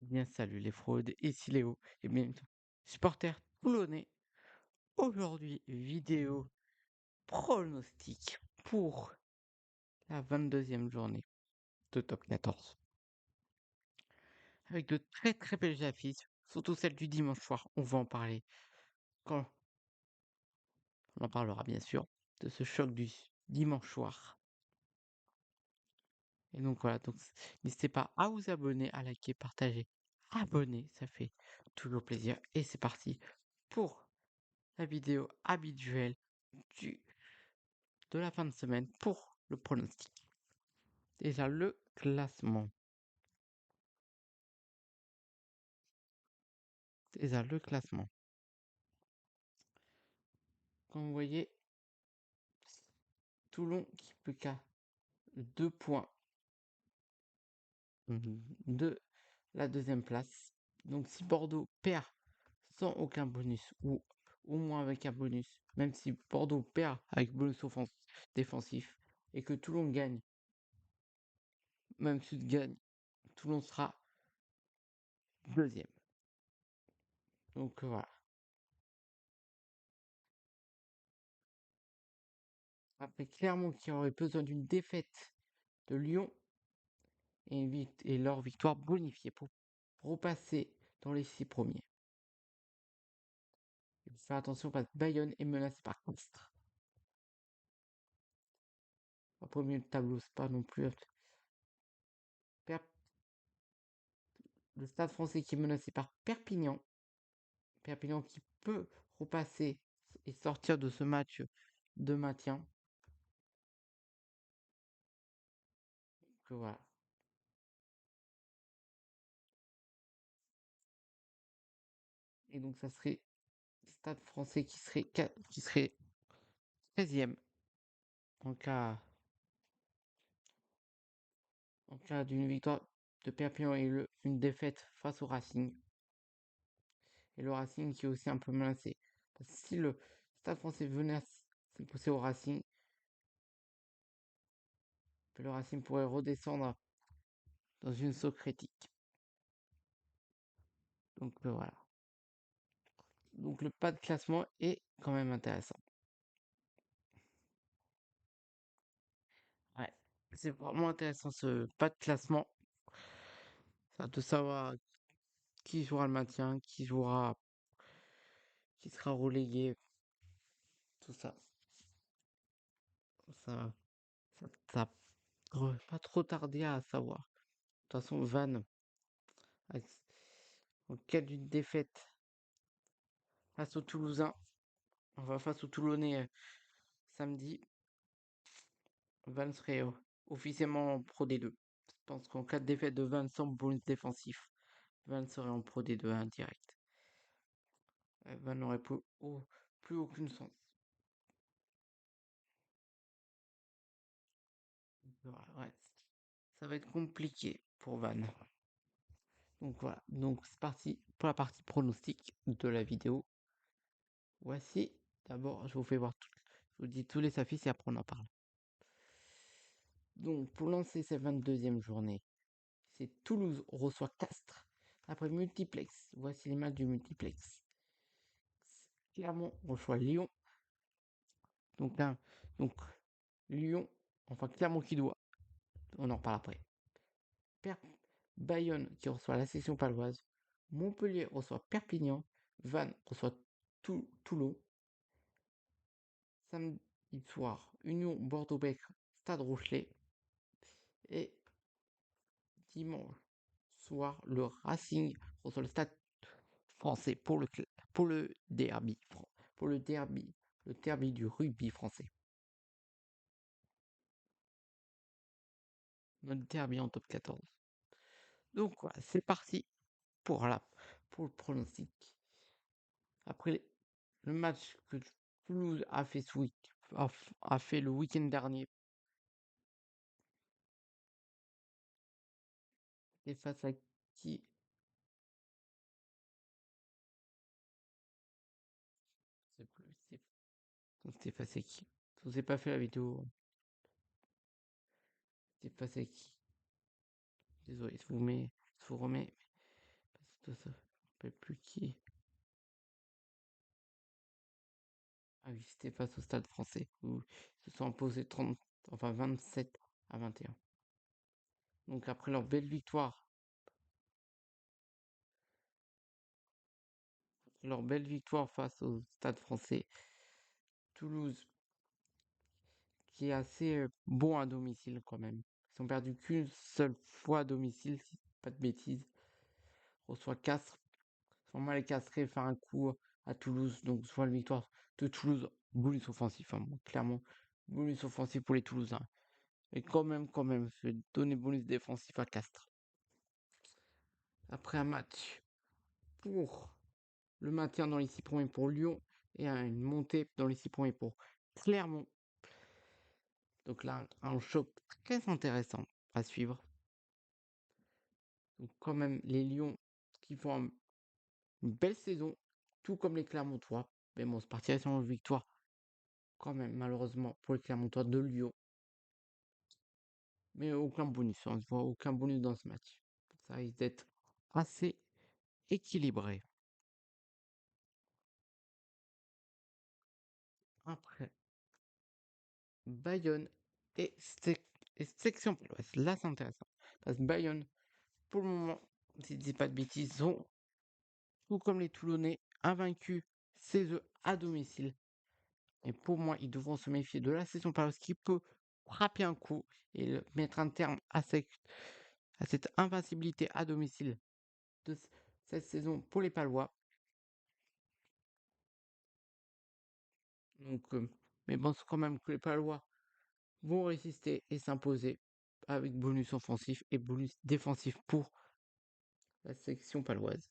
Bien, salut les fraudes, ici Léo, et bien supporter toulonnais. Aujourd'hui, vidéo pronostic pour la 22e journée de top 14. Avec de très très belles affiches, surtout celle du dimanche soir. On va en parler quand on en parlera bien sûr de ce choc du dimanche soir. Et donc voilà, donc n'hésitez pas à vous abonner, à liker, partager, abonner, ça fait toujours plaisir. Et c'est parti pour la vidéo habituelle du de la fin de semaine pour le pronostic. Déjà le classement. Déjà le classement. Comme vous voyez, Toulon qui peut qu'à 2 points de la deuxième place. Donc si Bordeaux perd sans aucun bonus ou au moins avec un bonus, même si Bordeaux perd avec bonus défensif et que Toulon gagne, même Sud gagne, Toulon sera deuxième. Donc voilà. Après Clermont qui aurait besoin d'une défaite de Lyon et leur victoire bonifiée pour repasser dans les 6 premiers. Il faut faire attention parce que Bayonne est menacé par Castres. Au premier tableau, c'est pas non plus. Le Stade français qui est menacé par Perpignan. Perpignan qui peut repasser et sortir de ce match de maintien. Donc voilà. Et donc ça serait Stade français qui serait 13e en cas d'une victoire de Perpignan et une défaite face au Racing. Et le Racing qui est aussi un peu menacé. Parce que si le Stade français venait à s'imposer au Racing, le Racing pourrait redescendre dans une sauce critique. Donc voilà. Donc le pas de classement est quand même intéressant. Ouais, c'est vraiment intéressant ce pas de classement. Ça de savoir qui jouera le maintien, qui sera relégué, tout ça. Ça, ça pas trop tardé à savoir. De toute façon, Vannes, en cas d'une défaite face aux Toulousains, on va face aux Toulonnais samedi, Vannes serait officiellement en Pro D2. Je pense qu'en cas de défaite de Vannes sans bonus défensif, Vannes serait en Pro D2 indirect. Vannes n'aurait plus aucune chance. Voilà, ouais. Ça va être compliqué pour Vannes. Donc voilà, donc c'est parti pour la partie pronostic de la vidéo. Voici, d'abord je vous fais voir je vous dis tous les affiches et après on en parle. Donc pour lancer cette 22e journée, c'est Toulouse reçoit Castres. Après multiplex, voici les matchs du multiplex. Clermont reçoit Lyon. Donc là, donc Lyon, enfin Clermont qui doit, on en reparle après. Bayonne qui reçoit la section paloise. Montpellier reçoit Perpignan. Vannes reçoit Toulon. Samedi soir, Union Bordeaux-Bègles, Stade Rochelet. Et dimanche soir, le Racing reçoit le Stade français pour le derby. Pour le derby du rugby français. Notre derby en top 14. Donc voilà, c'est parti pour le pronostic. Après le match que Toulouse a fait a fait le week-end dernier. Et face à qui? C'est plus. C'était face à qui? Je vous ai pas fait la vidéo. C'était face à qui? Désolé, je vous remets. Je ne sais plus qui. Ah oui, c'était face au Stade Français où ils se sont imposés 27-21. Donc après leur belle victoire face au Stade Français, Toulouse, qui est assez bon à domicile quand même. Ils ont perdu qu'une seule fois à domicile, si pas de bêtises. Reçoit Castres. Sûrement les Castrés faire un coup à Toulouse. Donc soit la victoire de Toulouse, bonus offensif. Hein, clairement, bonus offensif pour les Toulousains. Et quand même, je vais donner bonus défensif à Castres. Après un match pour le maintien dans les 6 premiers pour Lyon et une montée dans les 6 premiers pour Clermont. Donc là, un choc très intéressant à suivre. Donc quand même, les Lions qui font une belle saison, tout comme les Clermontois. Mais bon, c'est parti sur une victoire quand même, malheureusement, pour les Clermontois de Lyon. Mais aucun bonus, on ne voit aucun bonus dans ce match. Ça risque d'être assez équilibré. Après, Bayonne et, section paloise. Là, c'est intéressant. Parce que Bayonne, pour le moment, si je dis pas de bêtises, sont, tout comme les Toulonnais, invaincus chez eux à domicile. Et pour moi, ils devront se méfier de la saison paloise qui peut frapper un coup et mettre un terme à cette invincibilité à domicile de cette saison pour les Palois. Donc, mais bon, c'est quand même que les Palois vont résister et s'imposer avec bonus offensif et bonus défensif pour la section paloise.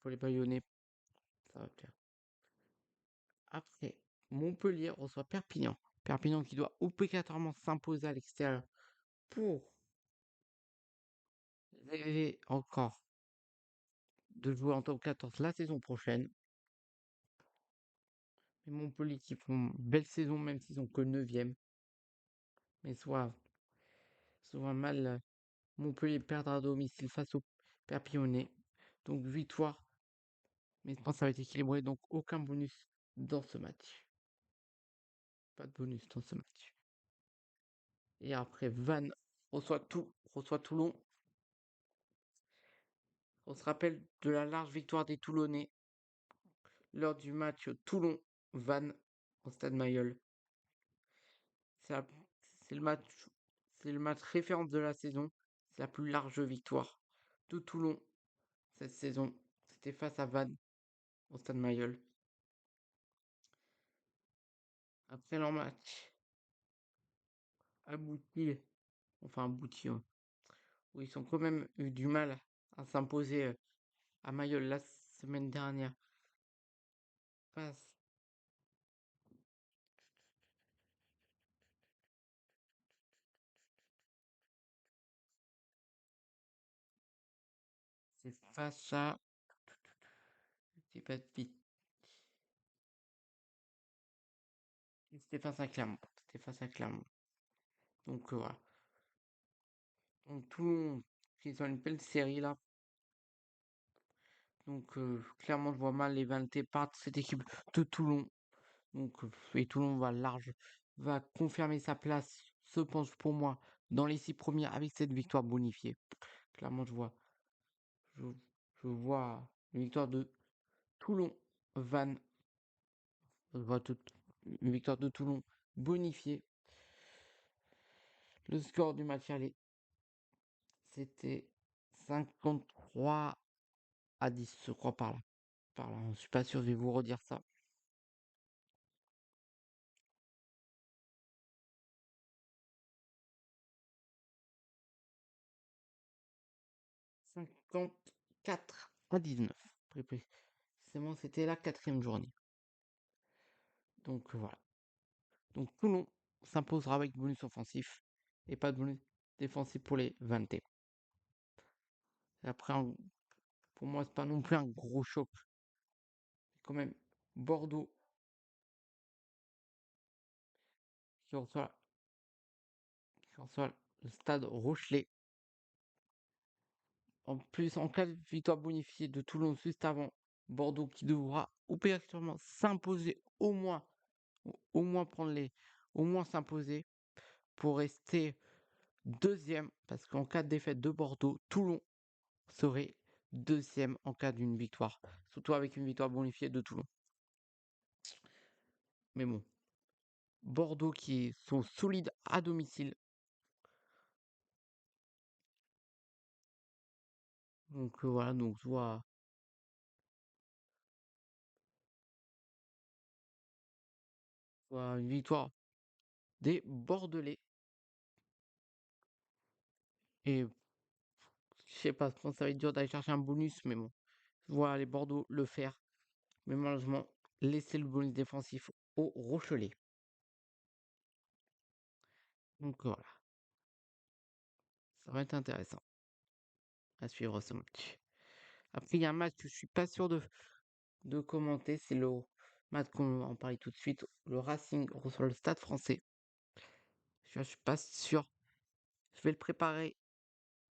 Pour les Bayonnais, ça va plaire. Après, Montpellier reçoit Perpignan. Perpignan qui doit obligatoirement s'imposer à l'extérieur pour rêver encore de jouer en top 14 la saison prochaine. Mais Montpellier qui font une belle saison même s'ils sont que 9e. Mais soit mal, Montpellier perdra à domicile face au Perpignanais. Donc victoire. Mais je pense que ça va être équilibré. Donc aucun bonus dans ce match. Pas de bonus dans ce match. Et après, Vannes reçoit Toulon. On se rappelle de la large victoire des Toulonnais lors du match Toulon-Vannes au Stade Mayol. C'est le match référence de la saison. C'est la plus large victoire de Toulon cette saison. C'était face à Vannes au Stade Mayol. Après leur match abouti, hein, où ils ont quand même eu du mal à s'imposer à Mayol la semaine dernière face c'est face à c'est pas vite. C'était face à Clermont. C'était face à Clermont. Donc voilà. Donc Toulon, ils ont une belle série là. Donc clairement je vois mal les Vannetais partent cette équipe de Toulon. Donc et Toulon va confirmer sa place, je pense pour moi, dans les 6 premiers avec cette victoire bonifiée. Clairement je, je vois une victoire de Toulon, Vannes, je vois une victoire de Toulon bonifiée. Le score du match aller, c'était 53-10, je crois, par là. Je suis pas sûr, je vais vous redire ça. 54-19. Précisément, c'était la 4e journée. Donc voilà. Donc Toulon s'imposera avec bonus offensif et pas de bonus défensif pour les 20. Et après, pour moi, c'est pas non plus un gros choc. Quand même, Bordeaux qui reçoit le stade Rochelet. En plus, en cas de victoire bonifiée de Toulon juste avant, Bordeaux qui devra obligatoirement s'imposer au moins prendre les, au moins s'imposer pour rester deuxième, parce qu'en cas de défaite de Bordeaux, Toulon serait deuxième en cas d'une victoire, surtout avec une victoire bonifiée de Toulon. Mais bon, Bordeaux qui sont solides à domicile. Donc voilà, donc je vois une victoire des Bordelais. Et je sais pas, je pense que ça va être dur d'aller chercher un bonus, mais bon, je vois les Bordeaux le faire. Mais malheureusement, laisser le bonus défensif aux Rochelais. Donc voilà, ça va être intéressant à suivre ce match. Après, il y a un match que je suis pas sûr de commenter, c'est le match qu'on va en parler tout de suite. Le Racing reçoit le Stade Français. Je suis pas sûr. Je vais le préparer,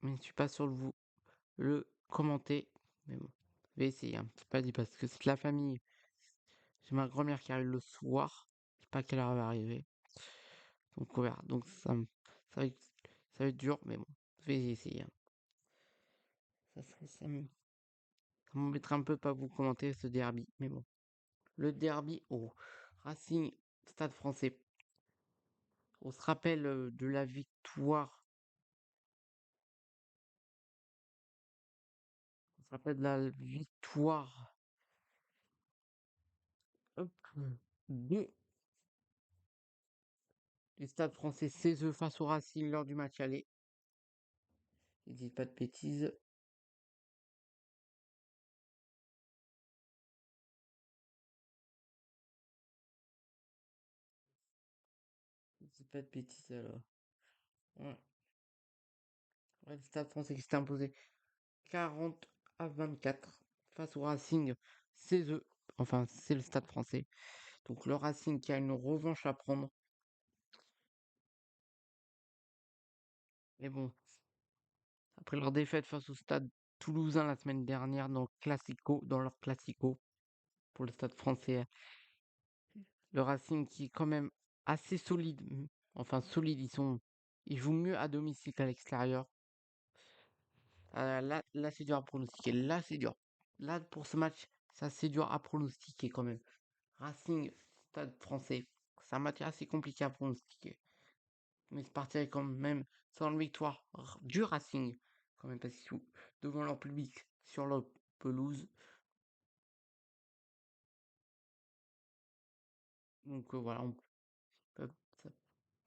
mais je suis pas sûr de vous le commenter. Mais bon, je vais essayer, hein. C'est pas dit parce que c'est de la famille. J'ai ma grand-mère qui arrive le soir. Je sais pas à quelle heure elle va arriver. Donc on verra. Donc ça va être dur, mais bon, je vais essayer, hein. Ça m'embêterait un peu de pas vous commenter ce derby, mais bon. Le derby au Racing Stade Français. On se rappelle de la victoire. On se rappelle de la victoire hop, de- du Stade Français 16 face au Racing lors du match aller. Je dis pas de bêtises. Je dis pas de bêtises alors. Ouais. Ouais, le Stade Français qui s'est imposé 40-24 face au Racing 16. Enfin, c'est le Stade Français. Donc le Racing qui a une revanche à prendre. Mais bon, après leur défaite face au Stade Toulousain la semaine dernière dans leur Classico pour le Stade Français, le Racing qui est quand même assez solide. Enfin solide, ils jouent mieux à domicile qu'à l'extérieur. Là c'est dur à pronostiquer. Là c'est dur. Là pour ce match, c'est assez dur à pronostiquer quand même. Racing, Stade Français, c'est un match assez compliqué à pronostiquer. Mais je partirais quand même sans une victoire du Racing, quand même, parce qu'ils sont devant leur public sur leur pelouse. Donc voilà, peut- ça-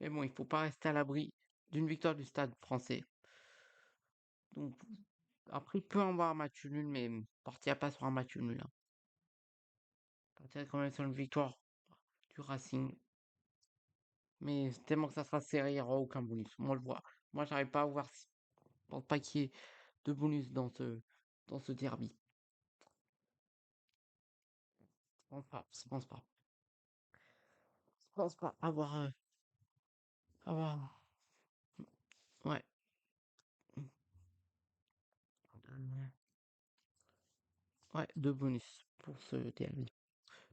mais bon, il faut pas rester à l'abri d'une victoire du Stade Français. Donc après, il peut en avoir un match nul, mais partirait pas sur un match nul, hein. Partirait quand même sur une victoire du Racing. Mais tellement que ça sera serré, il n'y aura aucun bonus. Moi, je vois. Moi, j'arrive pas à voir. Je pense pas qu'il y ait de bonus dans ce derby. Je pense pas. Je pense pas. Je pense pas avoir, ouais, ouais, de bonus pour ce derby.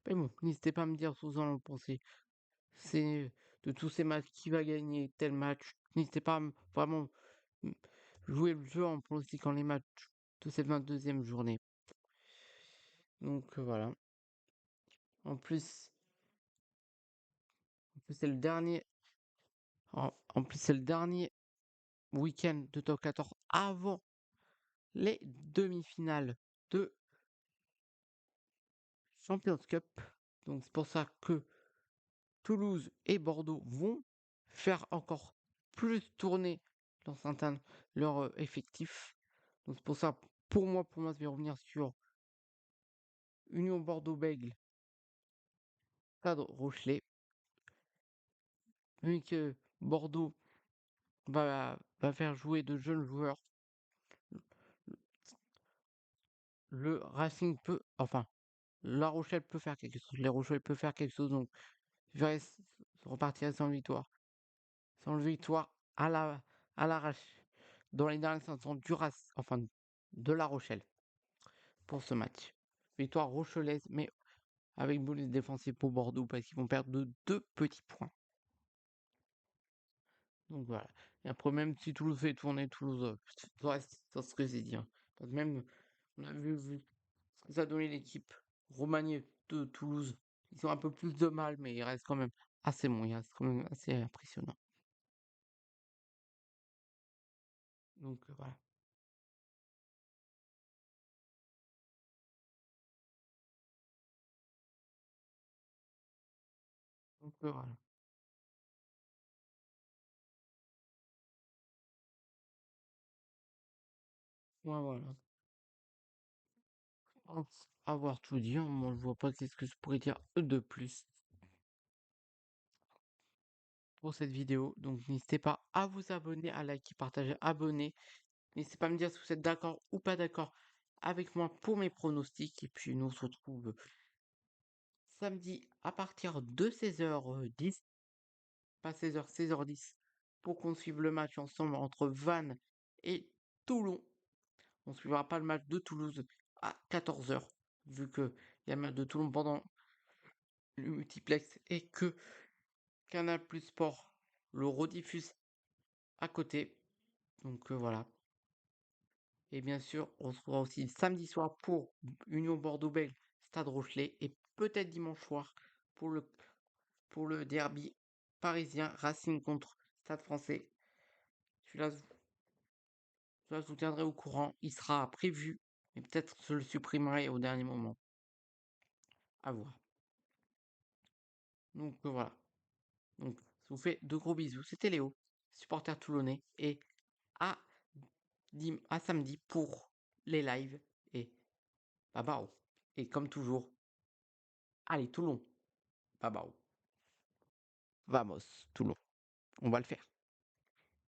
Mais bon, n'hésitez pas à me dire ce que vous en pensez. C'est de tous ces matchs qui va gagner tel match. N'hésitez pas à vraiment jouer le jeu en pronostiquant les matchs de cette 22e journée. Donc voilà. En plus, c'est le dernier. En plus, c'est le dernier week-end de top 14 avant les demi-finales de Champions Cup. Donc c'est pour ça que Toulouse et Bordeaux vont faire encore plus tourner dans certains leur effectif. Donc c'est pour ça, pour moi, je vais revenir sur Union Bordeaux-Bègles, Stade Rochelet. Vu que Bordeaux va faire jouer de jeunes joueurs, le Racing peut, enfin, La Rochelle peut faire quelque chose. Les Rochelle peut faire quelque chose. Donc je vais repartir sans victoire. Sans victoire à l'arrache. Dans les dernières instants du Racing, enfin de La Rochelle pour ce match. Victoire rochelaise, mais avec bonus défensif pour Bordeaux parce qu'ils vont perdre de 2 petits points. Donc voilà. Et après, même si Toulouse fait tourner, Toulouse reste sur ce que j'ai dit. Parce que même, on a vu ce que ça a donné l'équipe remaniée de Toulouse. Ils ont un peu plus de mal, mais ils restent quand même assez bons. Ils restent quand même assez impressionnants. Donc voilà. Donc voilà. Ouais, voilà. Avoir tout dit, moi je vois pas qu'est-ce que je pourrais dire de plus pour cette vidéo. Donc n'hésitez pas à vous abonner, à liker, partager, abonner. N'hésitez pas à me dire si vous êtes d'accord ou pas d'accord avec moi pour mes pronostics. Et puis nous on se retrouve samedi à partir de 16h10, pas 16h, 16h10, pour qu'on suive le match ensemble entre Vannes et Toulon. On ne suivra pas le match de Toulouse à 14h, vu qu'il y a le match de Toulon pendant le multiplex et que Canal Plus Sport le rediffuse à côté. Donc voilà. Et bien sûr, on se retrouvera aussi samedi soir pour Union Bordeaux-Bègles, Stade Rochelet, et peut-être dimanche soir pour le derby parisien Racing contre Stade Français. Celui-là, je vous tiendrai au courant. Il sera prévu, mais peut-être que je le supprimerai au dernier moment. À voir. Donc voilà. Donc, je vous fais de gros bisous. C'était Léo, supporter toulonnais, et à, à samedi pour les lives. Et bye bye. Et comme toujours, allez Toulon, bye bye. Vamos, Toulon. On va le faire.